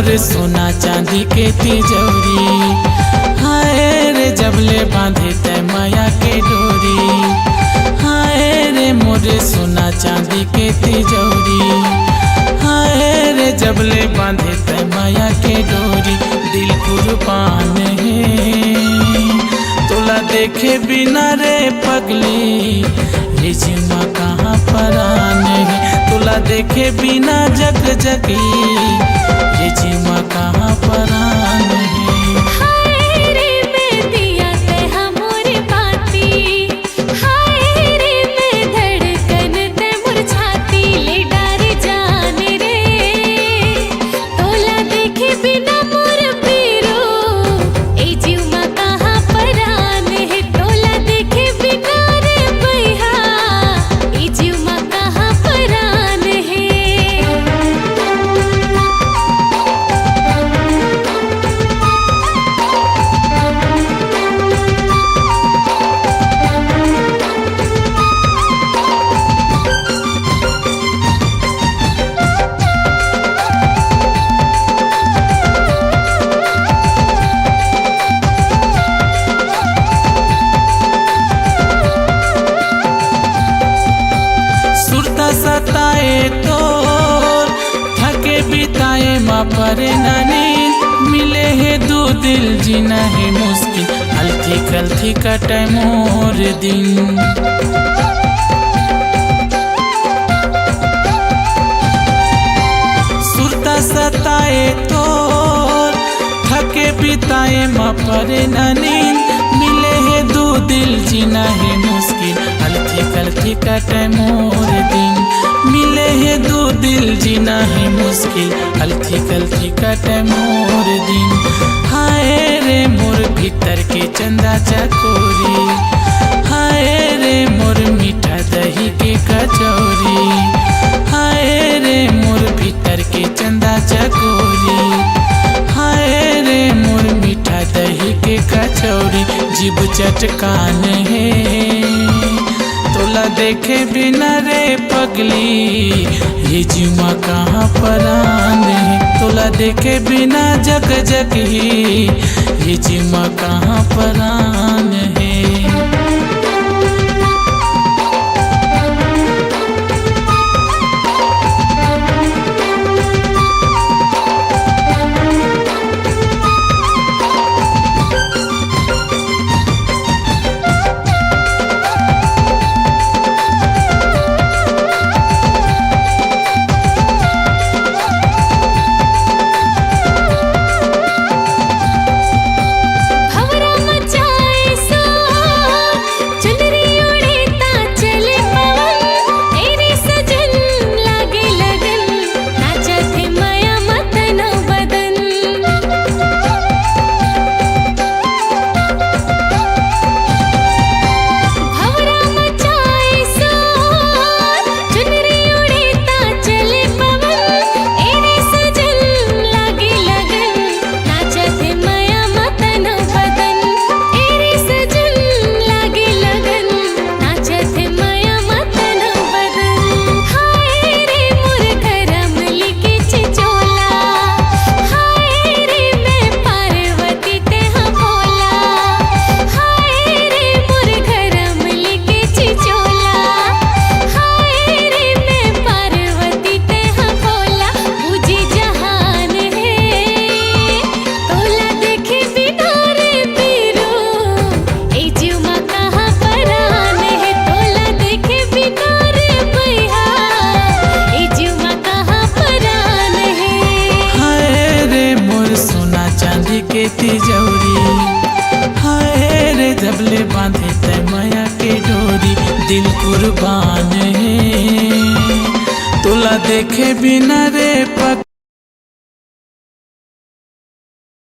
मोर सोना चांदी के तिजोरी। हाय रे जबले बांधे तय माया के डोरी। हाय रे मोर सोना चांदी के तिजोरी। हाय रे जबले बांधे तय माया के डोरी। दिल कुर्बान है तोला देखे बिना रे पगली, ये जीवा कहाँ परान है। तोला देखे बिना जग जगी, ये जीवा कहाँ परान है। सताए तो थके बिताए माँ परे नींद। मिले है दो दिल जीना है मुश्किल, हल्थी कल्थी कटे मोर दिन। सुरता सताए तो थके बिताए माँ परे नींद। मिले है दो दिल जीना है मुश्किल, हल्थी कल्थी कटे मोर दिन। मिले है दो दिल जीना है मुश्किल, हल्थी कल्थी कटे मोर दिन। हाय रे मोर भीतर के चंदा चकोरी। हाय रे मोर मीठा दही के कचौरी। हाय रे मोर भीतर के चंदा चकोरी। हाय रे मोर मीठा दही के कचौरी। जीभ चटकान है तोला देखे बिना रे पगली, ये जीवा कहाँ परान है। तोला देखे बिना जग जगी, ये जीवा कहाँ परान है। के तिजोरी। हाय रे जबले बांधे तय माया के डोरी। दिल कुर्बान है तोला देखे बिना रे पग